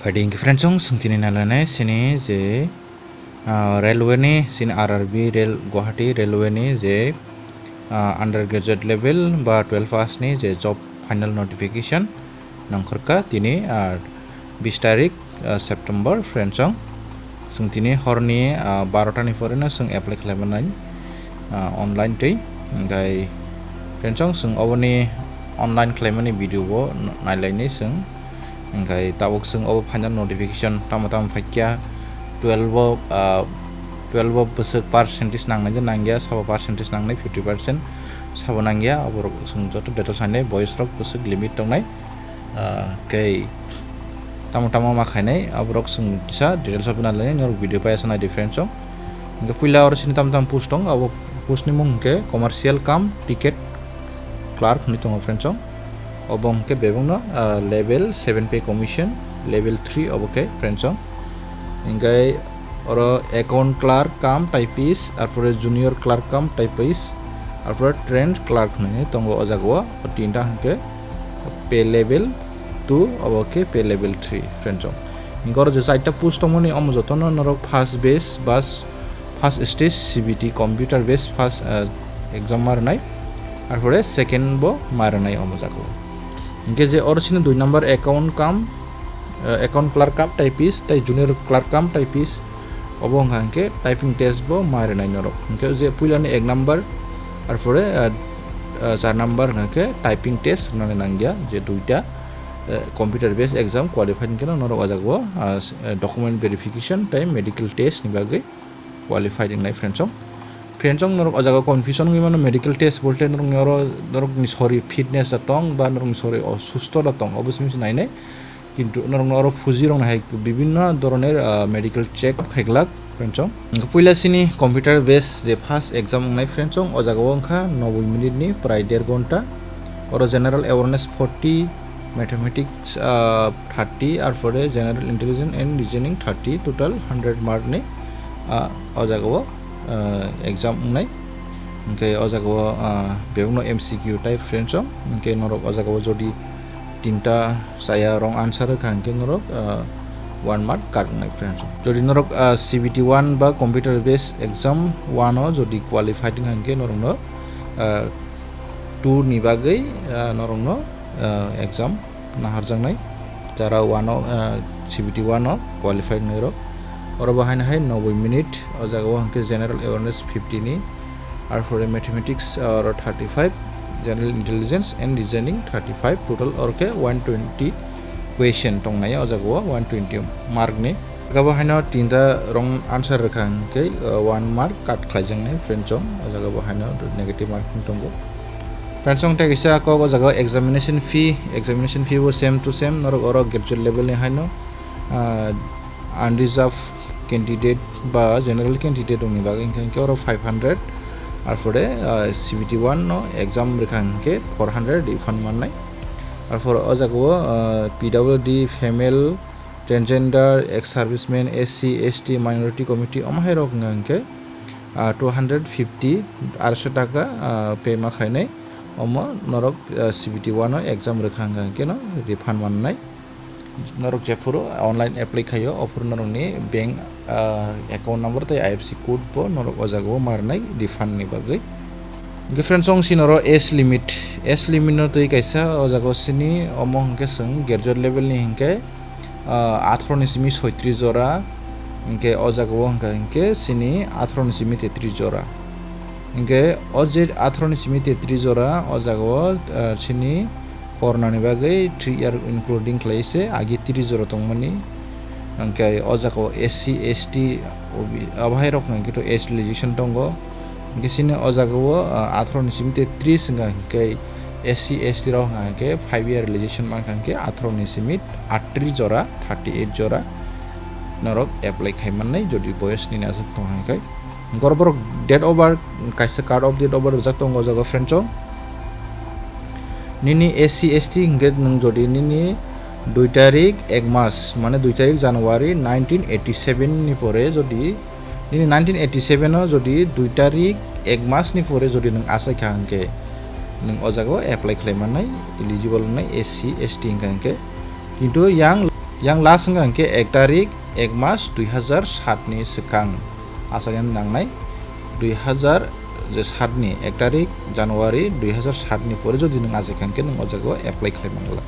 Fighting friendsong sungtini nalane sini je railway ni sini RRB rail Guwahati railway ni je undergraduate level ba 12 pass ni je job final notification nangkhorka tini 20 tarik September friendsong sungtini horni 12 ta ni pore na sung apply khlaimani online tei ngai friendsong sung oboni online khlaimani video bo nailai sung ngai tabuk sung obo final notification tam phakya 12 besek percentage nangnai nangya sabo percentage nangnai 50% sabo nangya oborok sung joto detail sanai voice rok besek limit tongnai kai tam makhainai oborok sung kisa details of nalai nor video pa asana different song ngai puila or sin tam post tong abo post ni mung ke commercial kam ticket clerk ni tong friend song obong ke bebong no level 7 pay commission level 3 oboke friend song ingai oro account clerk kam typist apore junior clerk kam typist apore trained clerk ni tongo ojago tinta hanke pay level 2 oboke pay level 3 friend song ingor je saita post moni om jotono norok first base bas first stage CBT computer based first exam marnai apore second bo marnai om jago inge je origin 2 number account kam account clerk kam typist tai junior clerk kam typist obong hanke typing test bo mare nai norok inge je puilani 1 number arpore 4 number hanke typing test nane nangya je duita computer based exam qualified kena norok ajago document verification tai medical test ni bagai qualified nai friendsong norok ajago confusion ngi mano medical test bolte norok ni sorry fitness atong ba norok ni sorry susto atong obviously nai nai কিন্তু নরক Fuji রং high বিভিন্ন ধরনের medical check হেগলাক ফ্রেন্ডসং পয়লা সিনি computer base যে first exam নাই ফ্রেন্ডসং ও জায়গাও অংখা 90 minute নি প্রায় 1.5 ঘন্টা আর জেনারেল অ্যাওয়ারনেস 40 ম্যাথমেটিক্স 30 আর পরে general intelligence and reasoning 30 total 100 mark নি ও জায়গাও এক্সাম নাই ইনকে ও জায়গাও বিভিন্ন এমসিকিউ টাইপ ফ্রেন্ডসং ইনকে নরক ও জায়গাও যদি tinta saya wrong answer kangke norok 1 mark kat nai friends jodi norok CBT 1 ba computer based exam 1 o jodi qualified kangke norok no 2 ni bagai norok no exam nahar jangnai jara 1 o CBT 1 o qualified norok oro bahai hai 90 minute o jaga hangke general awareness 50 ni ar for mathematics or 35 general intelligence and reasoning 35 total orke 120 question tong naya ojago 120 mark ni gabo haino tinta wrong answer rakhang ke 1 mark cut khlajang nai friend chong ojago bo haino negative marking tongo friend chong ta kisa ko ojago examination fee wo same to same nor oro graduate level ni haino unreserved candidate ba general candidate ong ni ba ke oro 500 আর পরে CBT 1 no exam রেখাঙ্কে 400 refund মাননাই আর পর অজাগো PWD female transgender ex serviceman SC ST minority committee অমাহে রকঙ্কে 250 800 টাকা pay মা খাইনাই অম নরক CBT 1 নো एग्जाम রেখাঙ্কে নো রিফান্ড মাননাই নরক জেপুরো অনলাইন অ্যাপ্লাই খাইও অপুর নরকনি ব্যাংক অ্যাকাউন্ট নাম্বার তাই IFC কোড বো নরক অজাগো মারনাই রিফান্ড নি বাগৈ ডিফারেন্স অং সিনरो এজ লিমিট নো তৈ কাইসা অজাগো সিনি অমহংকে সং গ্রাজুয়েট লেভেল নি হিংকে 18 নি সিমি 36 জোড়া হিংকে অজাগো হংকে সিনি 18 নি সিমি 33 জোড়া হিংকে অজে 18 নি সিমি 33 জোড়া অজাগো সিনি kornani bagai 3 year including claise agi 30 jora tongmani angkai ojako SC ST abhai rok nang kito age limitation tongo gisine ojago 18 ni simite 30 nga kai SC ST rok ngake 5 year limitation mangke 18 ni simit 38 jora 38 jora norok apply khaimanai jodi boyos ni nasuk tongkai gorborok date over kaisa card of date over jak tongo jago friend chong Nini SC ST ইংরেজ নং যদি নিনি 2 তারিখ 1 মাস মানে 2 তারিখ জানুয়ারি 1987 নি পরে যদি নিনি 1987 ও যদি 2 তারিখ 1 মাস নি পরে যদি নং আসাই খাঙ্কে nung ojago apply claim manai eligible nai SC ST ingkangke kintu yang yang last hingke 1 tarik 1 mas 2007 ni sekang asalnya nangnai 2007 ni 1 tarik Januari 2007 ni pore jodi nang ajekanke nang ojago apply khlaimangla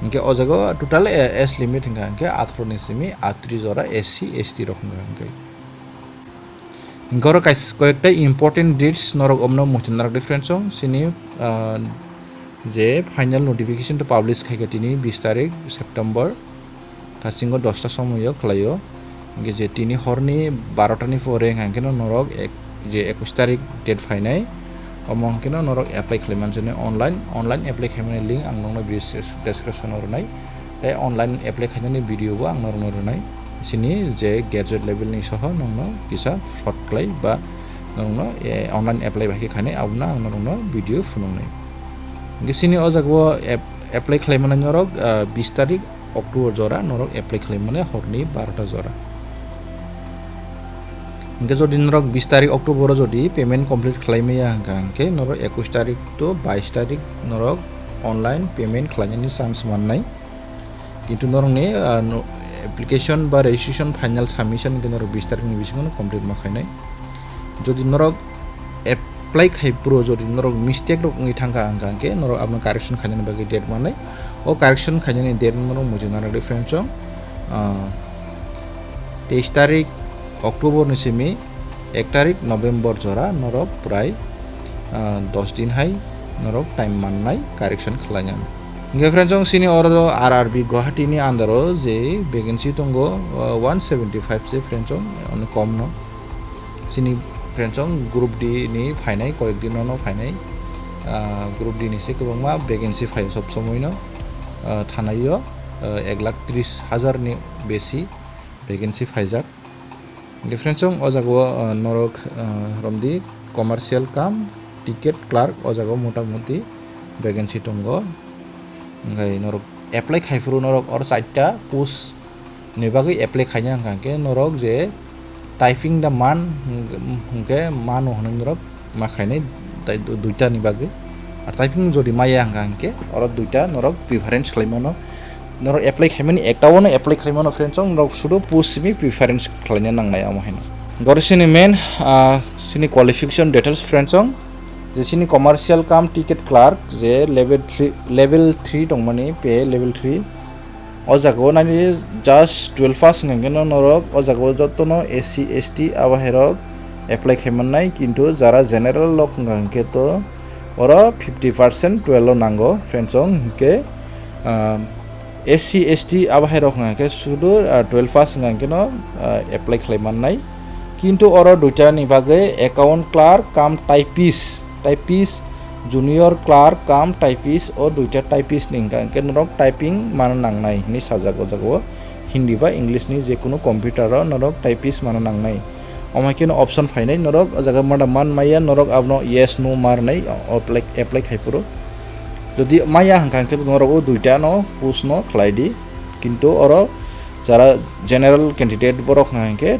hingke ojago total age limit hingke 18 ni simi 38 jora SC ST rok hingke goro কয়েকটা important dates নরক অমন মুহতিনার difference সিনি যে final notification তো publish খাইকে তিনি 20 তারিখ September তাসিঙ্গ 10টা সময় খলাইও যে তিনি হরনি 12টানি পরে হাঙ্কেন নরক যে 21 তারিখ ডেট ফাইনাই অমঙ্কেন নরক এপ্লাই খাইমান জনে অনলাইন এপ্লাই খাইমানি লিংক আং নং ডেসক্রিপশন হরনাই তাই অনলাইন এপ্লাই খাইনানি ভিডিওबो आं नरक हरनाय sini je graduate level ni soho nongno bisa short clay ba nongno online apply bagi khane abna nongno video funongnai ngi sini o jagwo apply khlaimana norok 20 tarik Oktober jora norok apply khlaimane horni 12 ta jora ngi jodi norok 20 tarik Oktober jodi payment complete khlaimaya hangke norok 21 tarik to 22 tarik norok online payment khlaimani chance mannai kintu norokni application বা registration final submission ke norok 20 tarik ni bisingo complete makhainai jodi norok apply khaipro jodi norok mistake rok ngi thangka angke norok abno correction khainani bagi date manai o correction khainani date norok mujinara difference 23 tarik Oktober ni simi 1 tarik November jora norok prai 10 din hai norok time mannai correction khlainam nge friends sini oro RRB Guwahati ni andaro je vacancy tongo 175 je friends on kom no sini friends group D ni phainai koek din no phainai group D ni se kobangma vacancy phai sob somoy no thanayo 1,30,000 ni beshi vacancy phaijak nge friends o jago norok romdi commercial kam ticket clerk o jago motamoti vacancy tongo ngai norok apply khaifuru norok or 4ta post ni bagui apply khaina hangke norok je typing da man hangke mano norok ma khainai tai duita ni bagui ar typing jodi maya hangke or duita norok preference khlaimano norok apply khaimani ektawono apply khaimano friends norok sudo post simi preference khlaina nangnai amahino gorsini main sini qualification details friends je sini commercial kam ticket clerk je level 3 tongmani pe level 3 o jago nani just 12 pass ngengeno norok o jago jotono SC ST abaherok apply khaimanai kintu jara general lok ngangke to oro 50% 12 nango friends hingke SC ST abaherok ngangke sudu 12 pass ngangkeno apply khaimanai kintu oro duita ni bagai account clerk kam typist junior clerk kam typist o duita typist ningka ke norok typing mana nangnai ni sajago jago hindi ba english ni je kuno computer ro norok typist mana nangnai omakin option phainai norok jaga mada man maya norok abno yes no marnai apply khaipuro jodi maya hangkan ke norok o duita no push no khlaidi kintu oro jara general candidate borok hangke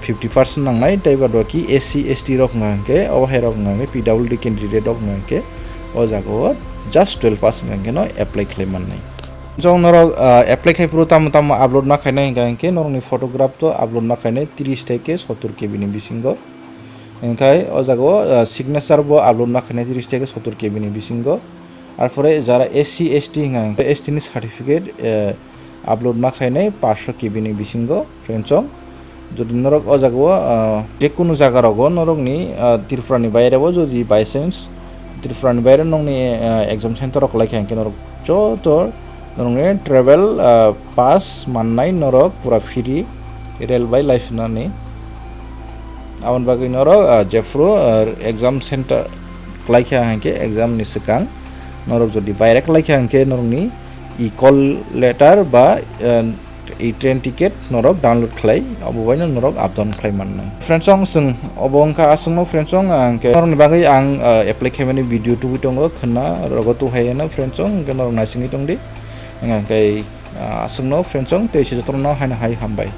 50% nangnai taiba doki SC ST rok ngangke ohe rok ngangke PWD candidate rok ngangke o jago just 12% ngangke no apply claimant nai jong norok apply khaipuru tam upload na khainai ngangke norok ni photograph to upload na khainai 30 থেকে 70 KB ni bisingo engkai o jago signature bo upload na khainai 30 থেকে 70 KB ni bisingo arpore jara SC ST ngangke ST ni certificate upload na khainai 500 KB ni bisingo friends যদি নরক ও জাগো যে কোনো জায়গা রগো নরক নি ত্রিপুরানি বাইরে বো যদি বাই চান্স ত্রিপুরানি বাইরে নংনি এক্সাম সেন্টার রক লাইকে হ্যাঙ্কে নরক যত নরংনি ট্রাভেল পাস মাননাই নরক পুরা ফ্রি রেল বাই লাইফ নানি আউন বাকি নরক জেফ্রো এক্সাম সেন্টার লাইকে হ্যাঙ্কে এক্সাম নি সিকাং নরক যদি বাইরে লাইকে হ্যাঙ্কে নরংনি ই কল লেটার বা train ticket norok download khlai abobaino norok updown khlai mannai friends sung obongka asungno friends angke norok bagai ang apply khaimani video tu tongo khna rogo tu hayena friends ke norok nasingi tongdi angkai asungno friends tei sijotorno haina hai hambai